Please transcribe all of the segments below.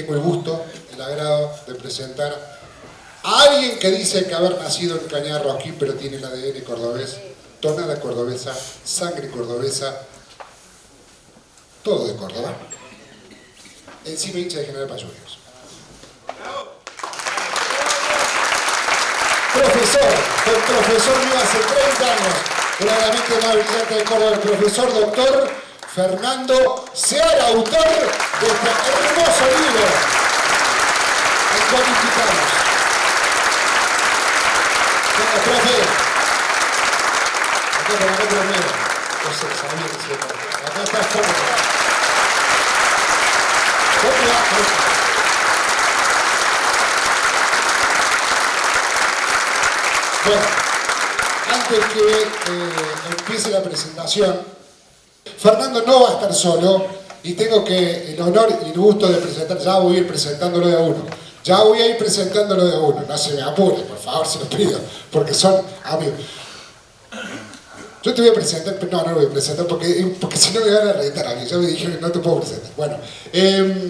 tengo el gusto, el agrado de presentar a alguien que dice que haber nacido en Cañada Rosquín, pero tiene el ADN cordobés, tonada cordobesa, sangre cordobesa, todo de Córdoba. Encima hincha de General Paz Juniors. Profesor, fue profesor mío hace 30 años, una de las mentes más brillantes de Córdoba, el profesor doctor Fernando Seara, autor de este hermoso libro, El Cualificamos. Venga, profe. Acá con el otro medio. No sé, sabía que se va. Acá está cómodo. ¿Cómo va? Bueno, antes que empiece la presentación, Fernando no va a estar solo y tengo el honor y el gusto de presentar, ya voy a ir presentándolo de a uno. No se me apure, por favor, se lo pido, porque son amigos. Yo te voy a presentar, pero no lo voy a presentar porque si no me van a reventar a mí. Ya me dijeron que no te puedo presentar. Bueno,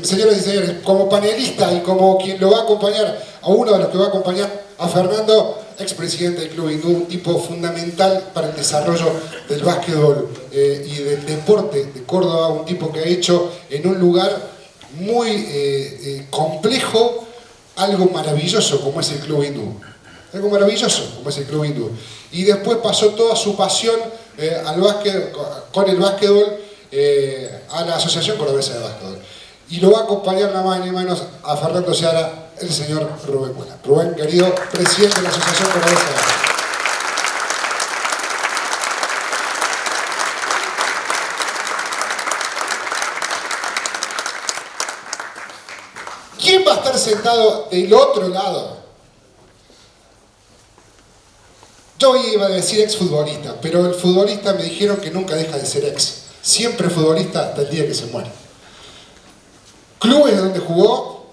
señoras y señores, como panelista y como quien lo va a acompañar, a uno de los que va a acompañar a Fernando, expresidente del Club Hindú, un tipo fundamental para el desarrollo del básquetbol y del deporte de Córdoba, un tipo que ha hecho en un lugar muy complejo algo maravilloso como es el Club Hindú. Algo maravilloso como es el Club Hindú. Y después pasó toda su pasión con el básquetbol a la Asociación Cordobesa de Básquetbol. Y lo va a acompañar nada más ni menos a Fernando Seara, el señor Rubén Buena. Rubén, querido presidente de la Asociación Cordobesa de Básquetbol. ¿Quién va a estar sentado del otro lado? Yo iba a decir exfutbolista, pero el futbolista me dijeron que nunca deja de ser ex. Siempre futbolista hasta el día que se muere. Clubes donde jugó,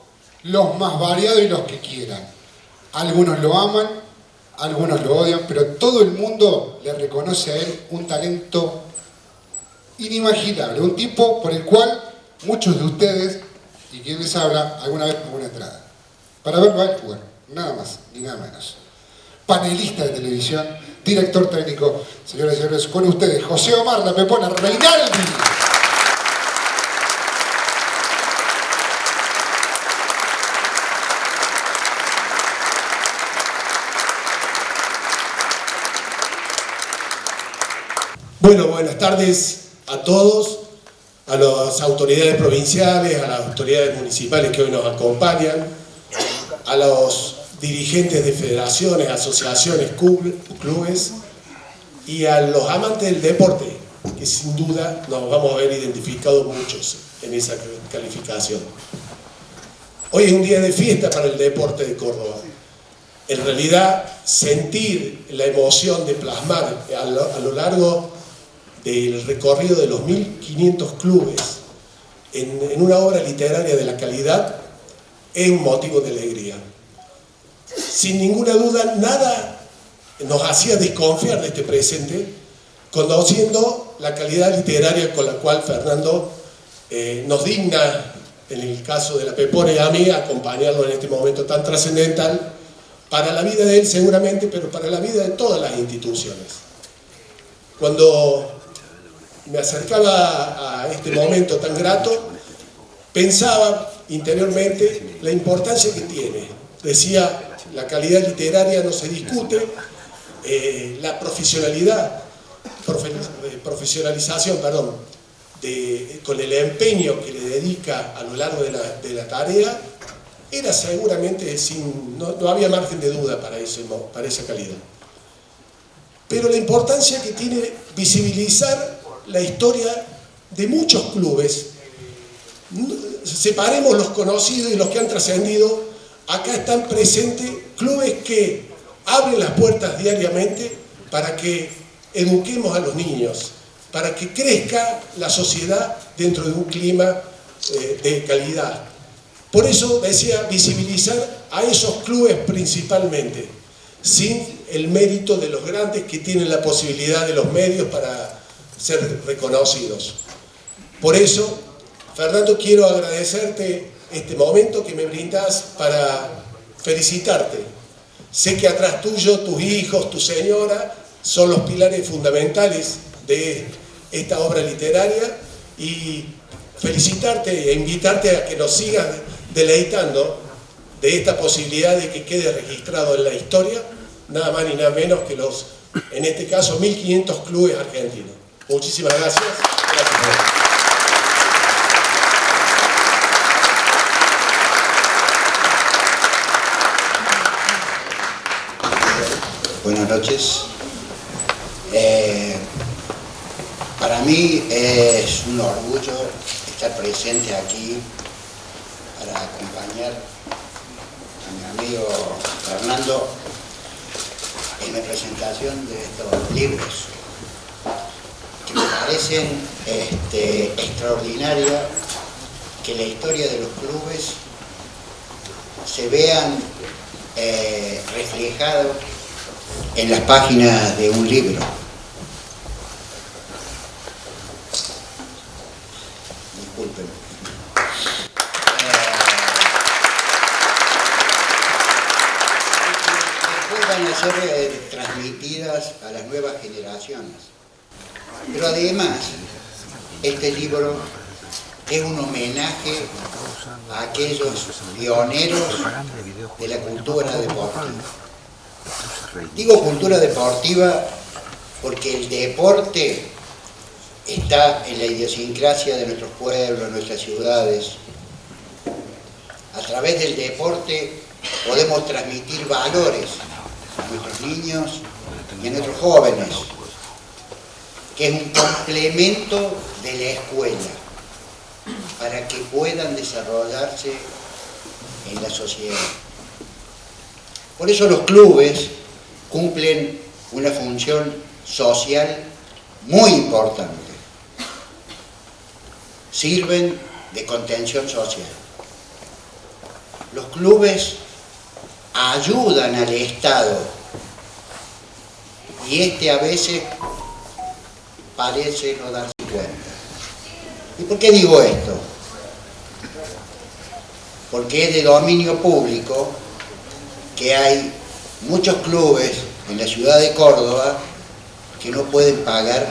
los más variados y los que quieran. Algunos lo aman, algunos lo odian, pero todo el mundo le reconoce a él un talento inimaginable. Un tipo por el cual muchos de ustedes, y quien les habla, alguna vez pagó una entrada. Para verlo a él jugar, nada más ni nada menos. Panelista de televisión, director técnico, señoras y señores, con ustedes, José Omar La Pepona Reinaldi. Bueno, buenas tardes a todos, a las autoridades provinciales, a las autoridades municipales que hoy nos acompañan, a los dirigentes de federaciones, asociaciones, clubes y a los amantes del deporte, que sin duda nos vamos a ver identificados muchos en esa calificación. Hoy es un día de fiesta para el deporte de Córdoba. En realidad, sentir la emoción de plasmar a lo largo del recorrido de los 1500 clubes en una obra literaria de la calidad es un motivo de alegría. Sin ninguna duda, nada nos hacía desconfiar de este presente, conociendo la calidad literaria con la cual Fernando nos digna, en el caso de La Pepona y a mí, acompañarlo en este momento tan trascendental para la vida de él seguramente, pero para la vida de todas las instituciones. Cuando me acercaba a este momento tan grato, pensaba interiormente la importancia que tiene. Decía, la calidad literaria no se discute, la profesionalización, con el empeño que le dedica a lo largo de la tarea, era seguramente no había margen de duda para esa calidad. Pero la importancia que tiene visibilizar la historia de muchos clubes, separemos los conocidos y los que han trascendido. Acá están presentes clubes que abren las puertas diariamente para que eduquemos a los niños, para que crezca la sociedad dentro de un clima de calidad. Por eso decía visibilizar a esos clubes principalmente, sin el mérito de los grandes que tienen la posibilidad de los medios para ser reconocidos. Por eso, Fernando, quiero agradecerte este momento que me brindas para felicitarte. Sé que atrás tuyo, tus hijos, tu señora, son los pilares fundamentales de esta obra literaria, y felicitarte e invitarte a que nos sigas deleitando de esta posibilidad de que quede registrado en la historia, nada más ni nada menos que los, en este caso, 1500 clubes argentinos. Muchísimas gracias. Buenas noches. Para mí es un orgullo estar presente aquí para acompañar a mi amigo Fernando en la presentación de estos libros, que me parecen extraordinaria que la historia de los clubes se vean reflejados en las páginas de un libro. Disculpen. Después van a ser transmitidas a las nuevas generaciones. Pero además, este libro es un homenaje a aquellos pioneros de la cultura deportiva. Digo cultura deportiva porque el deporte está en la idiosincrasia de nuestros pueblos, nuestras ciudades. A través del deporte podemos transmitir valores a nuestros niños y a nuestros jóvenes, que es un complemento de la escuela para que puedan desarrollarse en la sociedad. Por eso los clubes cumplen una función social muy importante. Sirven de contención social. Los clubes ayudan al Estado y a veces parece no darse cuenta. ¿Y por qué digo esto? Porque es de dominio público que hay muchos clubes en la ciudad de Córdoba que no pueden pagar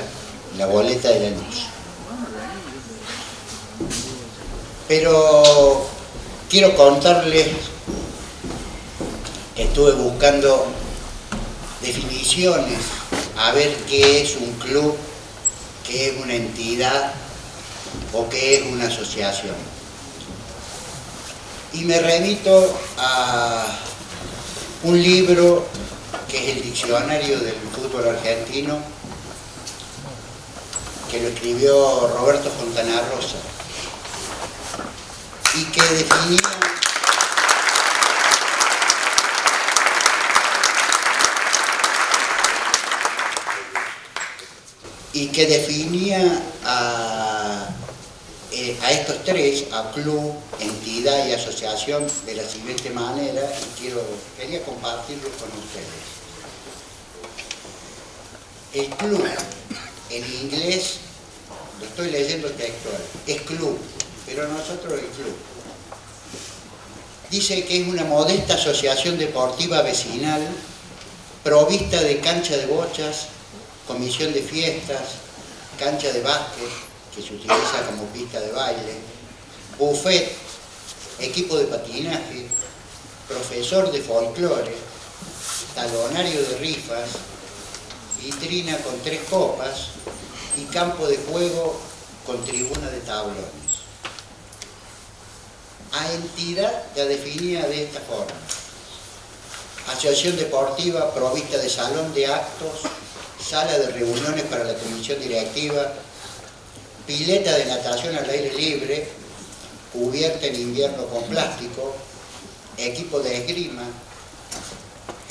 la boleta de la luz. Pero quiero contarles que estuve buscando definiciones a ver qué es un club, qué es una entidad o qué es una asociación. Y me remito a un libro que es el Diccionario del Fútbol Argentino, que lo escribió Roberto Fontana Rosa, y que definía a estos tres, a club, entidad y asociación, de la siguiente manera, y quería compartirlo con ustedes. El club, en inglés, lo estoy leyendo textual, es club, pero nosotros el club. Dice que es una modesta asociación deportiva vecinal, provista de cancha de bochas, comisión de fiestas, cancha de básquet, que se utiliza como pista de baile, buffet, equipo de patinaje, profesor de folclore, talonario de rifas, vitrina con 3 copas y campo de juego con tribuna de tablones. A entidad la definía de esta forma: asociación deportiva provista de salón de actos, sala de reuniones para la comisión directiva, pileta de natación al aire libre, cubierta en invierno con plástico, equipo de esgrima,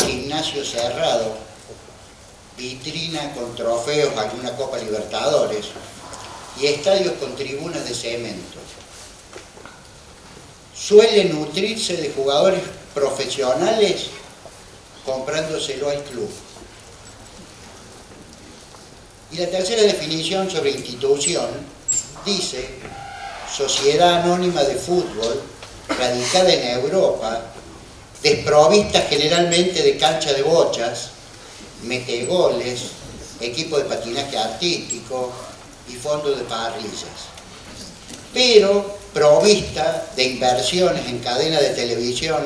gimnasio cerrado, vitrina con trofeos, alguna Copa Libertadores, y estadios con tribunas de cemento. Suele nutrirse de jugadores profesionales comprándoselo al club. Y la tercera definición sobre institución dice: sociedad anónima de fútbol radicada en Europa, desprovista generalmente de cancha de bochas, metegoles, equipo de patinaje artístico y fondos de parrillas, pero provista de inversiones en cadenas de televisión,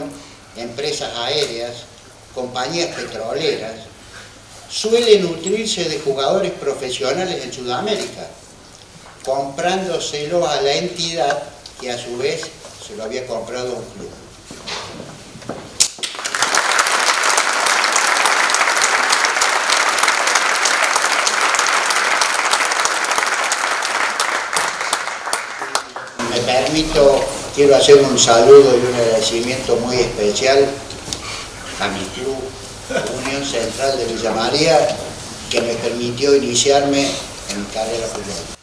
empresas aéreas, compañías petroleras, suele nutrirse de jugadores profesionales en Sudamérica, comprándoselo a la entidad que a su vez se lo había comprado a un club. Me permito, quiero hacer un saludo y un agradecimiento muy especial a mi club Unión Central de Villa María, que me permitió iniciarme en mi carrera futbolística.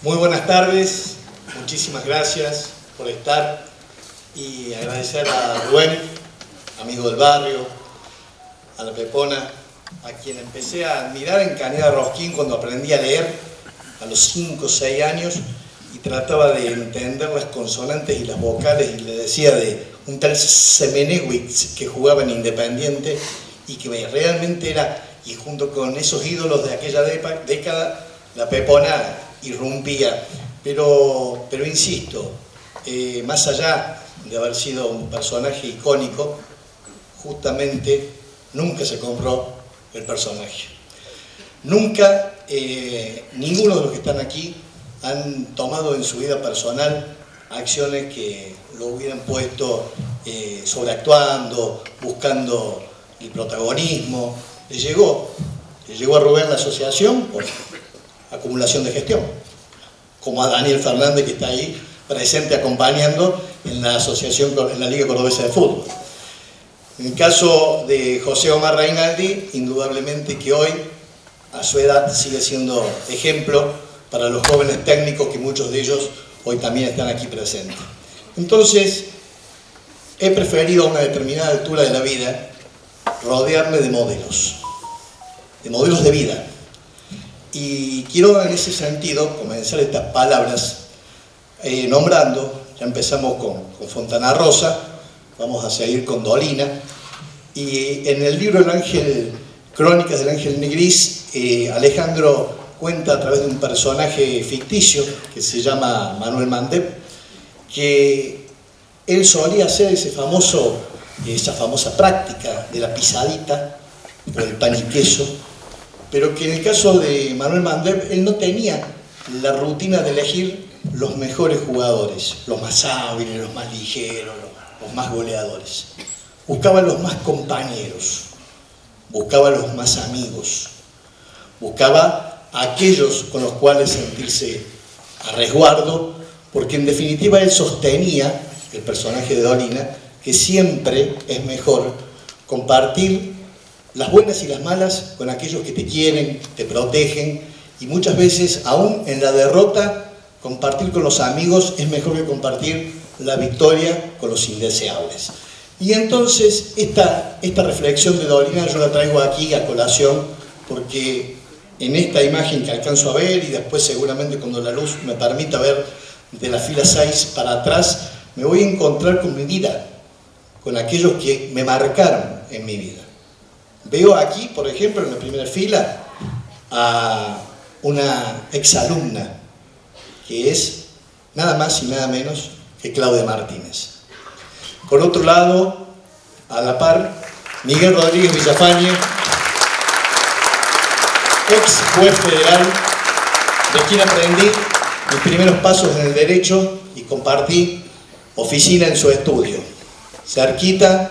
Muy buenas tardes, muchísimas gracias por estar y agradecer a Rubén, amigo del barrio, a la Pepona, a quien empecé a admirar en Cañada Rosquín cuando aprendí a leer a los 5 o 6 años y trataba de entender las consonantes y las vocales y le decía de un tal Semenewicz que jugaba en Independiente y que realmente era, y junto con esos ídolos de aquella década, la Pepona irrumpía, pero insisto, más allá de haber sido un personaje icónico, justamente nunca se compró el personaje. Nunca, ninguno de los que están aquí han tomado en su vida personal acciones que lo hubieran puesto sobreactuando, buscando el protagonismo. Le llegó a Rubén la asociación por acumulación de gestión, como a Daniel Fernández, que está ahí presente acompañando en la asociación, en la Liga Cordobesa de Fútbol. En el caso de José Omar Reinaldi, indudablemente que hoy, a su edad, sigue siendo ejemplo para los jóvenes técnicos, que muchos de ellos hoy también están aquí presentes. Entonces, he preferido a una determinada altura de la vida rodearme de modelos de vida. Y quiero en ese sentido comenzar estas palabras nombrando, ya empezamos con Fontana Rosa, vamos a seguir con Dolina, y en el libro El Ángel, Crónicas del Ángel Negris, Alejandro cuenta a través de un personaje ficticio que se llama Manuel Mandep, que él solía hacer esa famosa práctica de la pisadita o el pan y queso, pero que en el caso de Manuel Mandep, él no tenía la rutina de elegir los mejores jugadores, los más hábiles, los más ligeros, los más goleadores. Buscaba los más compañeros, buscaba los más amigos, buscaba a aquellos con los cuales sentirse a resguardo, porque en definitiva él sostenía, el personaje de Dolina, que siempre es mejor compartir las buenas y las malas con aquellos que te quieren, te protegen, y muchas veces, aún en la derrota, compartir con los amigos es mejor que compartir la victoria con los indeseables. Y entonces esta reflexión de Dolina yo la traigo aquí a colación, porque en esta imagen que alcanzo a ver, y después seguramente cuando la luz me permita ver de la fila 6 para atrás, me voy a encontrar con mi vida, con aquellos que me marcaron en mi vida. Veo aquí, por ejemplo, en la primera fila, a una exalumna, que es nada más y nada menos que Claudia Martínez. Por otro lado, a la par, Miguel Rodríguez Villafañe, ex juez federal, de quien aprendí mis primeros pasos en el derecho y compartí oficina en su estudio. Cerquita,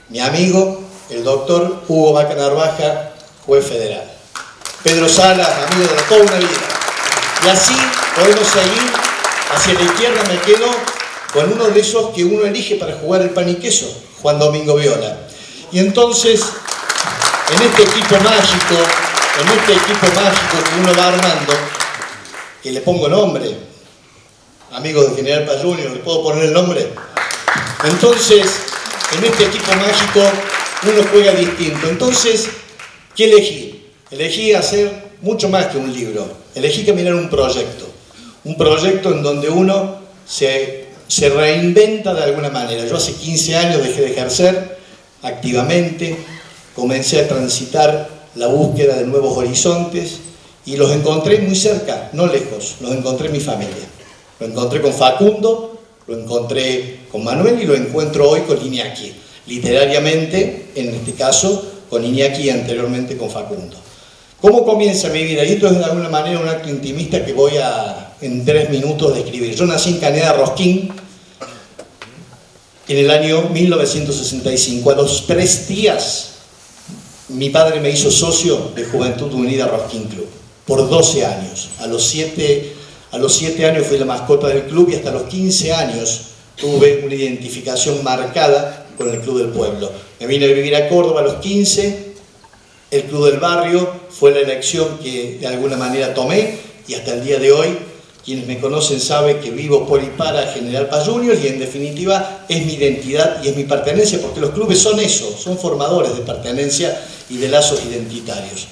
mi amigo, el doctor Hugo Vaca Narvaja, juez federal. Pedro Salas, amigo de toda una vida. Y así podemos seguir. Hacia la izquierda me quedo con uno de esos que uno elige para jugar el pan y queso, Juan Domingo Viola. Y entonces, en este equipo mágico que uno va armando, que le pongo nombre, amigo de General Paz Junior, ¿le puedo poner el nombre? Entonces, en este equipo mágico uno juega distinto. Entonces, ¿qué elegí? Elegí hacer mucho más que un libro. Elegí caminar un proyecto en donde uno se reinventa de alguna manera. Yo hace 15 años dejé de ejercer activamente, comencé a transitar la búsqueda de nuevos horizontes y los encontré muy cerca, no lejos, los encontré en mi familia. Lo encontré con Facundo, lo encontré con Manuel y lo encuentro hoy con Iñaki. Literariamente, en este caso, con Iñaki y anteriormente con Facundo. ¿Cómo comienza mi vida? Y esto es de alguna manera un acto intimista que voy en 3 minutos describir. Yo nací en Caneda Rosquín en el año 1965. A los 3 días, mi padre me hizo socio de Juventud Unida Rosquín Club, por 12 años. A los 7 años fui la mascota del club y hasta los 15 años tuve una identificación marcada con el Club del Pueblo. Me vine a vivir a Córdoba a los 15, el Club del Barrio fue la elección que de alguna manera tomé y hasta el día de hoy, quienes me conocen saben que vivo por y para General Paz Juniors y en definitiva es mi identidad y es mi pertenencia, porque los clubes son eso, son formadores de pertenencia y de lazos identitarios.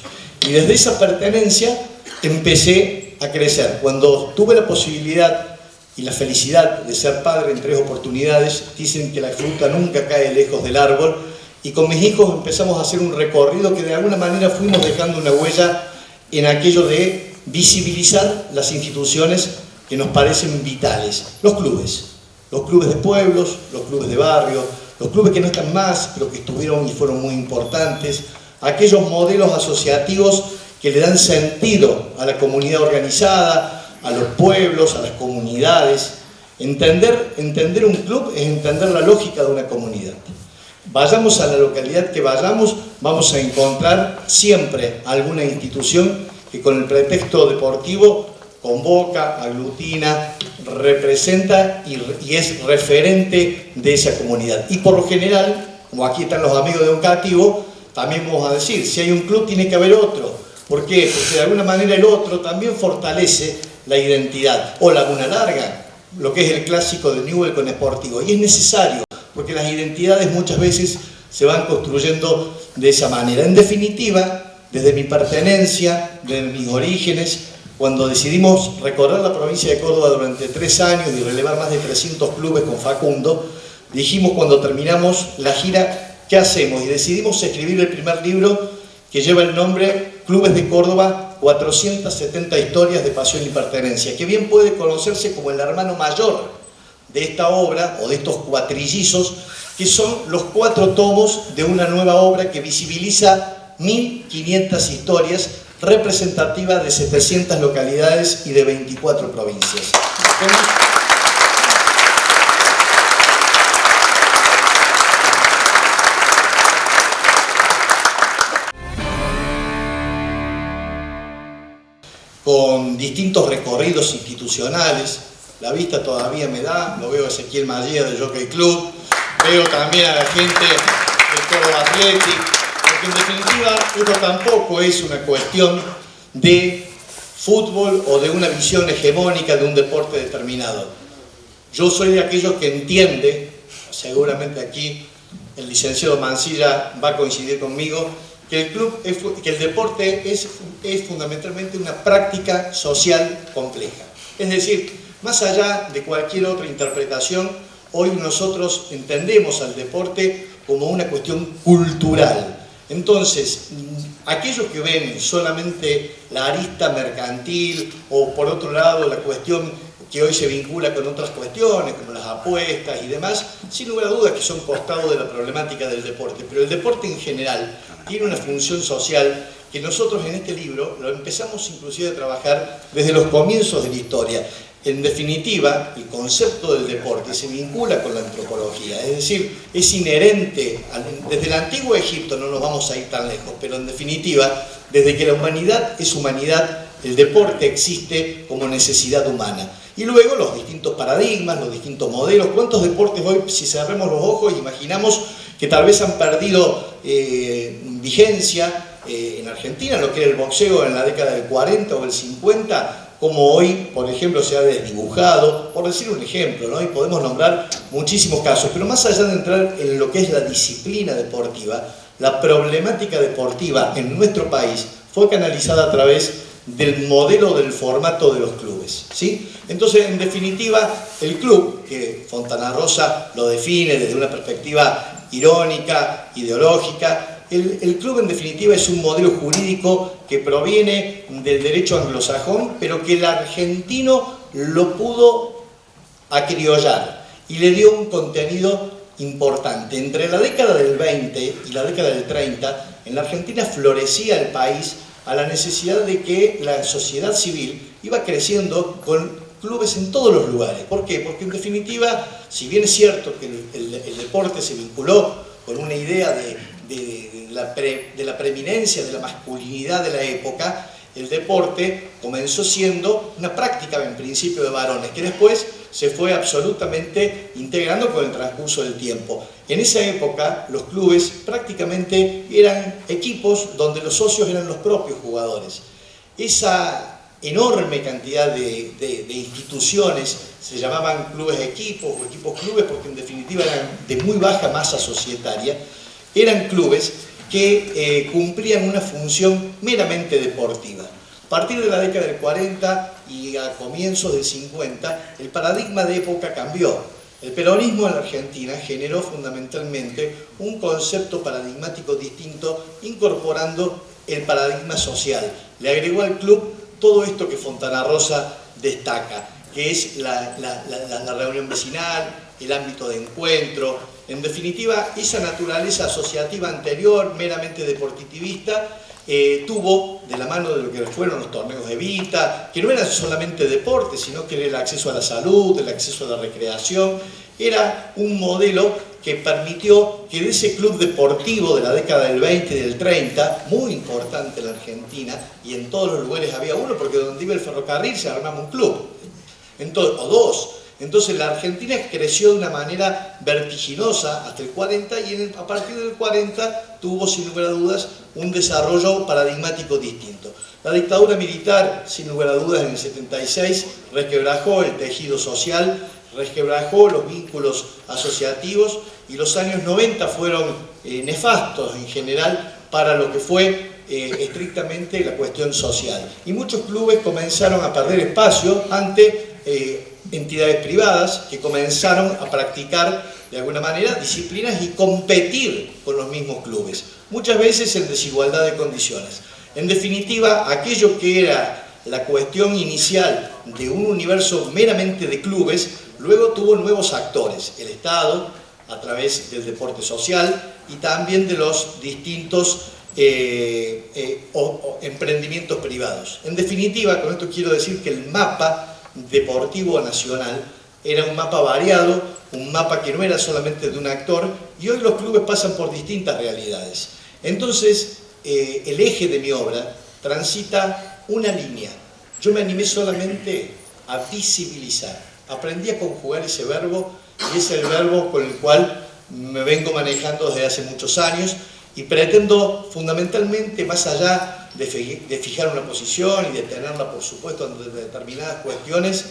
Y desde esa pertenencia empecé a crecer. Cuando tuve la posibilidad y la felicidad de ser padre en 3 oportunidades, dicen que la fruta nunca cae lejos del árbol, y con mis hijos empezamos a hacer un recorrido que de alguna manera fuimos dejando una huella en aquello de visibilizar las instituciones que nos parecen vitales. Los clubes de pueblos, los clubes de barrio, los clubes que no están más, pero que estuvieron y fueron muy importantes, aquellos modelos asociativos que le dan sentido a la comunidad organizada, a los pueblos, a las comunidades. Entender un club es entender la lógica de una comunidad. Vayamos a la localidad que vayamos, vamos a encontrar siempre alguna institución que con el pretexto deportivo convoca, aglutina, representa y es referente de esa comunidad. Y por lo general, como aquí están los amigos de Oncativo, también vamos a decir, si hay un club tiene que haber otro. ¿Por qué? Porque de alguna manera el otro también fortalece la identidad. O Laguna Larga, lo que es el clásico de Newell con Sportivo. Y es necesario, porque las identidades muchas veces se van construyendo de esa manera. En definitiva, desde mi pertenencia, desde mis orígenes, cuando decidimos recorrer la provincia de Córdoba durante 3 años y relevar más de 300 clubes con Facundo, dijimos cuando terminamos la gira, ¿qué hacemos? Y decidimos escribir el primer libro que lleva el nombre Clubes de Córdoba, 470 historias de pasión y pertenencia, que bien puede conocerse como el hermano mayor de esta obra, o de estos cuatrillizos, que son los 4 tomos de una nueva obra que visibiliza 1500 historias representativas de 700 localidades y de 24 provincias. Con distintos recorridos institucionales. La vista todavía me da, lo veo a Ezequiel Magia del Jockey Club, veo también a la gente del Córdoba Athletic, porque en definitiva esto tampoco es una cuestión de fútbol o de una visión hegemónica de un deporte determinado. Yo soy de aquellos que entiende, seguramente aquí el licenciado Mancilla va a coincidir conmigo, que el deporte es fundamentalmente una práctica social compleja. Es decir, más allá de cualquier otra interpretación, hoy nosotros entendemos al deporte como una cuestión cultural. Entonces, aquellos que ven solamente la arista mercantil o por otro lado la cuestión que hoy se vincula con otras cuestiones, como las apuestas y demás, sin lugar a dudas que son costados de la problemática del deporte. Pero el deporte en general tiene una función social que nosotros en este libro lo empezamos inclusive a trabajar desde los comienzos de la historia. En definitiva, el concepto del deporte se vincula con la antropología, es decir, es inherente, desde el antiguo Egipto, no nos vamos a ir tan lejos, pero en definitiva, desde que la humanidad es humanidad, el deporte existe como necesidad humana. Y luego los distintos paradigmas, los distintos modelos. ¿Cuántos deportes hoy, si cerramos los ojos, imaginamos que tal vez han perdido vigencia? En Argentina, lo que era el boxeo en la década del 40 o el 50, como hoy, por ejemplo, se ha desdibujado, por decir un ejemplo, ¿no? Y podemos nombrar muchísimos casos, pero más allá de entrar en lo que es la disciplina deportiva, la problemática deportiva en nuestro país fue canalizada a través del modelo del formato de los clubes, ¿sí? Entonces, en definitiva, el club, que Fontana Rosa lo define desde una perspectiva irónica, ideológica, el club en definitiva es un modelo jurídico que proviene del derecho anglosajón, pero que el argentino lo pudo acriollar y le dio un contenido importante. Entre la década del 20 y la década del 30, en la Argentina florecía el país a la necesidad de que la sociedad civil iba creciendo con clubes en todos los lugares. ¿Por qué? Porque en definitiva, si bien es cierto que el deporte se vinculó con una idea de la preeminencia de la masculinidad de la época, el deporte comenzó siendo una práctica en principio de varones, que después se fue absolutamente integrando con el transcurso del tiempo. En esa época los clubes prácticamente eran equipos donde los socios eran los propios jugadores. Esa enorme cantidad de instituciones se llamaban clubes equipos o equipos clubes porque en definitiva eran de muy baja masa societaria, eran clubes que cumplían una función meramente deportiva. A partir de la década del 40 y a comienzos del 50, el paradigma de época cambió. El peronismo en la Argentina generó fundamentalmente un concepto paradigmático distinto, incorporando el paradigma social. Le agregó al club todo esto que Fontana Rosa destaca, que es la reunión vecinal, el ámbito de encuentro, en definitiva, esa naturaleza asociativa anterior, meramente deportivista, tuvo de la mano de lo que fueron los torneos de Evita, que no eran solamente deporte, sino que era el acceso a la salud, el acceso a la recreación, era un modelo que permitió que de ese club deportivo de la década del 20 y del 30, muy importante en la Argentina, y en todos los lugares había uno, porque donde iba el ferrocarril se armaba un club, entonces, o dos. Entonces la Argentina creció de una manera vertiginosa hasta el 40 y a partir del 40 tuvo sin lugar a dudas un desarrollo paradigmático distinto. La dictadura militar, sin lugar a dudas, en el 76 resquebrajó el tejido social, resquebrajó los vínculos asociativos y los años 90 fueron nefastos en general para lo que fue estrictamente la cuestión social. Y muchos clubes comenzaron a perder espacio ante entidades privadas que comenzaron a practicar de alguna manera disciplinas y competir con los mismos clubes, muchas veces en desigualdad de condiciones. En definitiva, aquello que era la cuestión inicial de un universo meramente de clubes, luego tuvo nuevos actores, el Estado, a través del deporte social y también de los distintos emprendimientos privados. En definitiva, con esto quiero decir que el mapa deportivo nacional era un mapa variado, un mapa que no era solamente de un actor, y hoy los clubes pasan por distintas realidades. Entonces, el eje de mi obra transita una línea. Yo me animé solamente a visibilizar, aprendí a conjugar ese verbo, y es el verbo con el cual me vengo manejando desde hace muchos años, y pretendo fundamentalmente, más allá de fijar una posición y de tenerla, por supuesto, en determinadas cuestiones,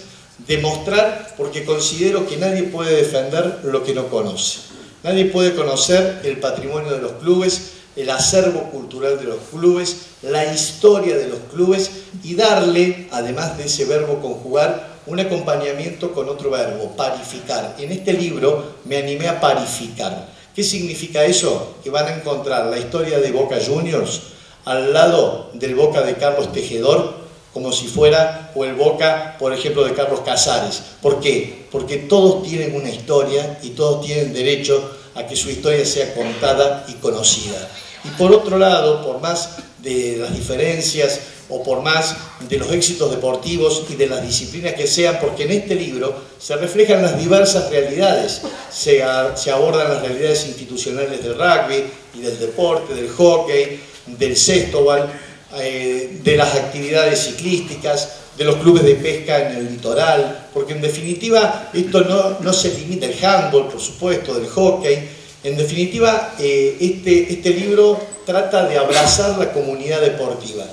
demostrar, porque considero que nadie puede defender lo que no conoce. Nadie puede conocer el patrimonio de los clubes, el acervo cultural de los clubes, la historia de los clubes y darle, además de ese verbo conjugar, un acompañamiento con otro verbo, parificar. En este libro me animé a parificar. ¿Qué significa eso? Que van a encontrar la historia de Boca Juniors al lado del Boca de Carlos Tejedor, como si fuera o el Boca, por ejemplo, de Carlos Casares. ¿Por qué? Porque todos tienen una historia y todos tienen derecho a que su historia sea contada y conocida. Y por otro lado, por más de las diferencias o por más de los éxitos deportivos y de las disciplinas que sean, porque en este libro se reflejan las diversas realidades, se abordan las realidades institucionales del rugby y del deporte, del hockey, del sextoball, de las actividades ciclísticas, de los clubes de pesca en el litoral, porque en definitiva esto no se limita al handball, por supuesto, del hockey. En definitiva, este libro trata de abrazar la comunidad deportiva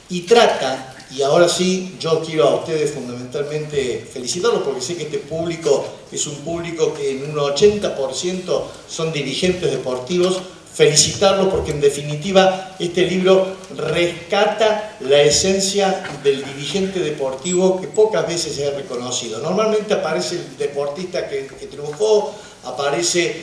y trata Y ahora sí, yo quiero a ustedes fundamentalmente felicitarlos porque sé que este público es un público que en un 80% son dirigentes deportivos. Felicitarlos porque en definitiva este libro rescata la esencia del dirigente deportivo que pocas veces es reconocido. Normalmente aparece el deportista que triunfó, aparece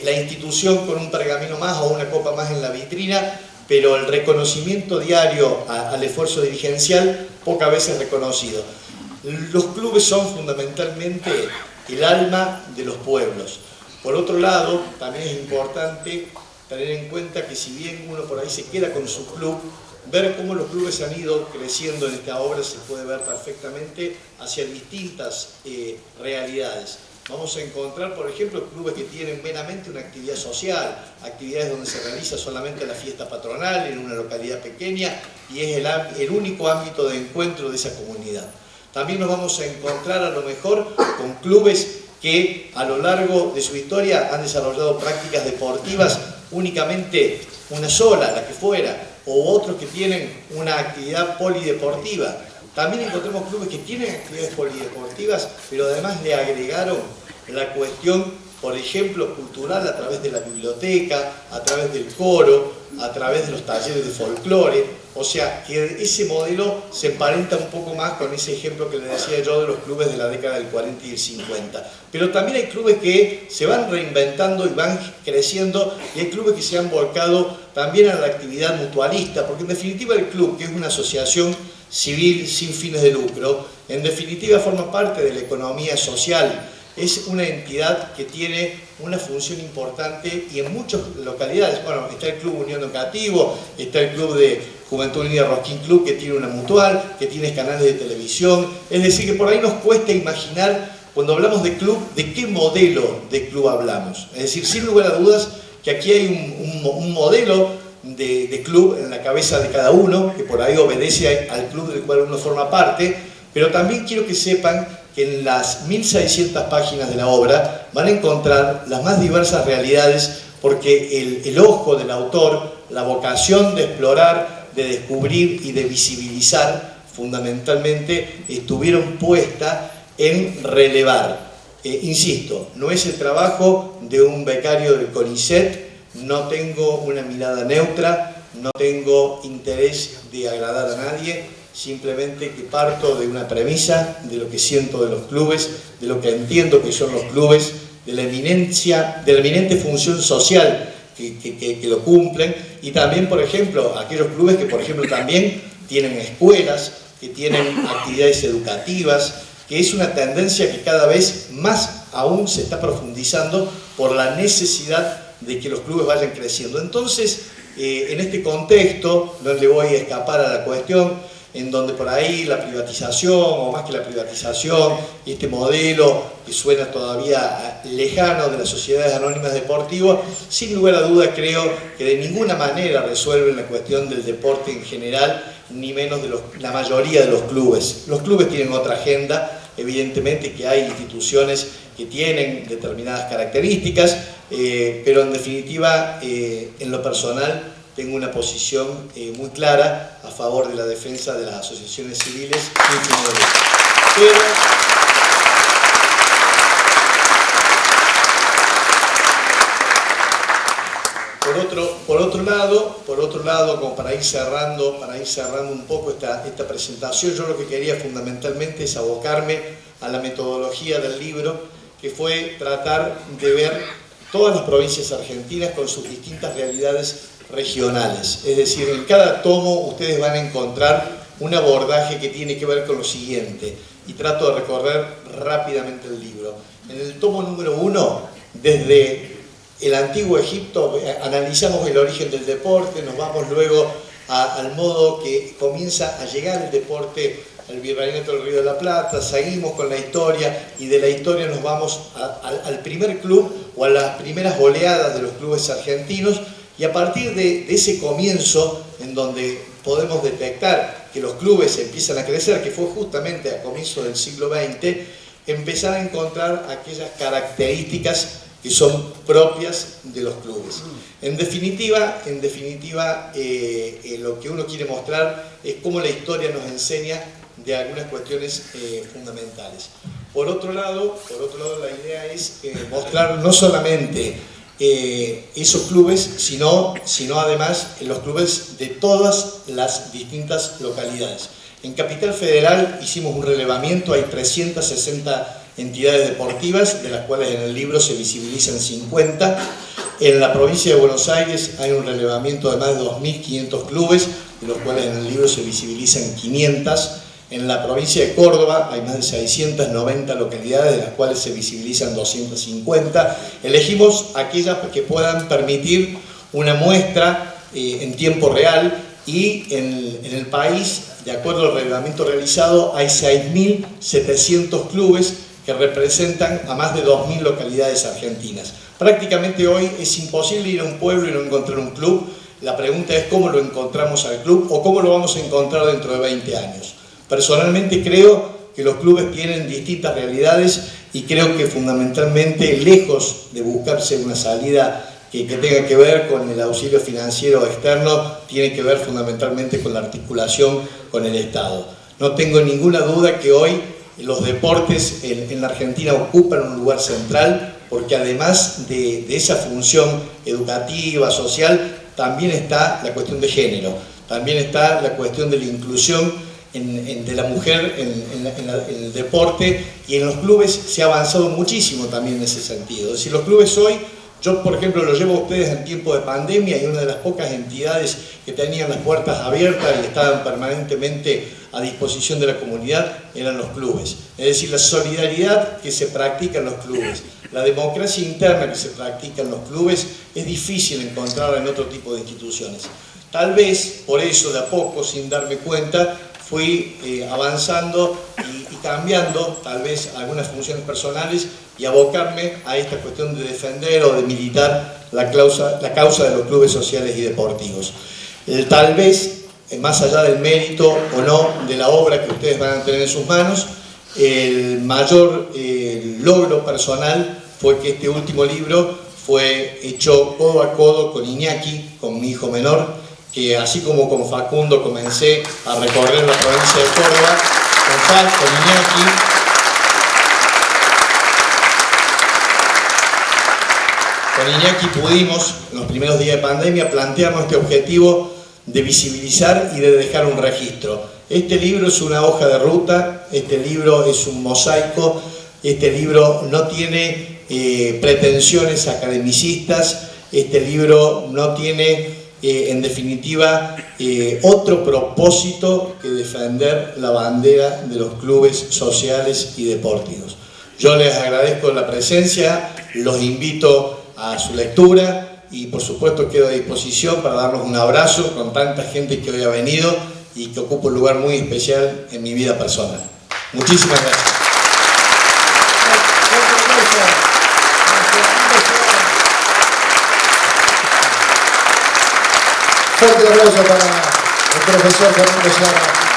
la institución con un pergamino más o una copa más en la vitrina, pero el reconocimiento diario al esfuerzo dirigencial pocas veces reconocido. Los clubes son fundamentalmente el alma de los pueblos. Por otro lado, también es importante tener en cuenta que si bien uno por ahí se queda con su club, ver cómo los clubes han ido creciendo en esta obra se puede ver perfectamente hacia distintas realidades. Vamos a encontrar, por ejemplo, clubes que tienen meramente una actividad social, actividades donde se realiza solamente la fiesta patronal en una localidad pequeña y es el único ámbito de encuentro de esa comunidad. También nos vamos a encontrar a lo mejor con clubes que a lo largo de su historia han desarrollado prácticas deportivas únicamente una sola, la que fuera, o otros que tienen una actividad polideportiva. También encontramos clubes que tienen actividades polideportivas, pero además le agregaron la cuestión, por ejemplo, cultural a través de la biblioteca, a través del coro, a través de los talleres de folclore. O sea, que ese modelo se emparenta un poco más con ese ejemplo que les decía yo de los clubes de la década del 40 y el 50. Pero también hay clubes que se van reinventando y van creciendo, y hay clubes que se han volcado también a la actividad mutualista, porque en definitiva el club, que es una asociación civil sin fines de lucro, en definitiva forma parte de la economía social. Es una entidad que tiene una función importante y en muchas localidades, bueno, está el Club Unión Educativo, está el Club de Juventud Unida Rosquín Club, que tiene una mutual, que tiene canales de televisión. Es decir, que por ahí nos cuesta imaginar, cuando hablamos de club, de qué modelo de club hablamos. Es decir, sin lugar a dudas, que aquí hay un modelo de club en la cabeza de cada uno, que por ahí obedece al club del cual uno forma parte, pero también quiero que sepan que en las 1600 páginas de la obra van a encontrar las más diversas realidades, porque el ojo del autor, la vocación de explorar, de descubrir y de visibilizar, fundamentalmente estuvieron puestas en relevar. Insisto, no es el trabajo de un becario del CONICET, no tengo una mirada neutra, no tengo interés de agradar a nadie, simplemente que parto de una premisa, de lo que siento de los clubes, de lo que entiendo que son los clubes, de la eminente función social que lo cumplen, y también, por ejemplo, aquellos clubes que, por ejemplo, también tienen escuelas, que tienen actividades educativas, que es una tendencia que cada vez más aún se está profundizando por la necesidad de que los clubes vayan creciendo. Entonces, en este contexto, no le voy a escapar a la cuestión, en donde por ahí la privatización, o más que la privatización, y este modelo que suena todavía lejano de las sociedades anónimas deportivas, sin lugar a dudas creo que de ninguna manera resuelven la cuestión del deporte en general, ni menos de la mayoría de los clubes. Los clubes tienen otra agenda, evidentemente que hay instituciones que tienen determinadas características, pero en definitiva, en lo personal, tengo una posición muy clara a favor de la defensa de las asociaciones civiles. Por otro lado, como para ir cerrando un poco esta presentación, yo lo que quería fundamentalmente es abocarme a la metodología del libro, que fue tratar de ver todas las provincias argentinas con sus distintas realidades regionales. Es decir, en cada tomo ustedes van a encontrar un abordaje que tiene que ver con lo siguiente, y trato de recorrer rápidamente el libro. En el tomo número 1, desde el antiguo Egipto, analizamos el origen del deporte, nos vamos luego al modo que comienza a llegar el deporte al Virreinato del Río de la Plata, seguimos con la historia, y de la historia nos vamos al primer club, o a las primeras oleadas de los clubes argentinos, y a partir de ese comienzo, en donde podemos detectar que los clubes empiezan a crecer, que fue justamente a comienzos del siglo XX, empezar a encontrar aquellas características que son propias de los clubes. En definitiva, lo que uno quiere mostrar es cómo la historia nos enseña de algunas cuestiones fundamentales. Por otro lado, la idea es mostrar no solamente esos clubes, sino además los clubes de todas las distintas localidades. En Capital Federal hicimos un relevamiento, hay 360 entidades deportivas, de las cuales en el libro se visibilizan 50. En la provincia de Buenos Aires hay un relevamiento de más de 2.500 clubes, de los cuales en el libro se visibilizan 500. En la provincia de Córdoba hay más de 690 localidades, de las cuales se visibilizan 250. Elegimos aquellas que puedan permitir una muestra en tiempo real, y en el país, de acuerdo al relevamiento realizado, hay 6.700 clubes que representan a más de 2.000 localidades argentinas. Prácticamente hoy es imposible ir a un pueblo y no encontrar un club. La pregunta es cómo lo encontramos al club o cómo lo vamos a encontrar dentro de 20 años. Personalmente creo que los clubes tienen distintas realidades y creo que fundamentalmente, lejos de buscarse una salida que tenga que ver con el auxilio financiero externo, tiene que ver fundamentalmente con la articulación con el Estado. No tengo ninguna duda que hoy los deportes en la Argentina ocupan un lugar central, porque además de esa función educativa, social, también está la cuestión de género, también está la cuestión de la inclusión de la mujer en el deporte, y en los clubes se ha avanzado muchísimo también en ese sentido. Es decir, los clubes hoy, yo por ejemplo lo llevo a ustedes en tiempo de pandemia, y una de las pocas entidades que tenían las puertas abiertas y estaban permanentemente a disposición de la comunidad eran los clubes. Es decir, la solidaridad que se practica en los clubes, la democracia interna que se practica en los clubes, es difícil encontrarla en otro tipo de instituciones. Tal vez por eso, de a poco, sin darme cuenta, fui avanzando y cambiando tal vez algunas funciones personales y abocarme a esta cuestión de defender o de militar la causa de los clubes sociales y deportivos. Tal vez, más allá del mérito o no de la obra que ustedes van a tener en sus manos, el mayor logro personal fue que este último libro fue hecho codo a codo con Iñaki, con mi hijo menor, que así como con Facundo comencé a recorrer la provincia de Córdoba, con Iñaki pudimos, en los primeros días de pandemia, plantearnos este objetivo de visibilizar y de dejar un registro. Este libro es una hoja de ruta, este libro es un mosaico, este libro no tiene pretensiones academicistas, este libro no tiene en definitiva otro propósito que defender la bandera de los clubes sociales y deportivos. Yo les agradezco la presencia, los invito a su lectura y por supuesto quedo a disposición para darnos un abrazo con tanta gente que hoy ha venido y que ocupa un lugar muy especial en mi vida personal. Muchísimas gracias. Fuerte aplauso para el profesor Fernando Sierra.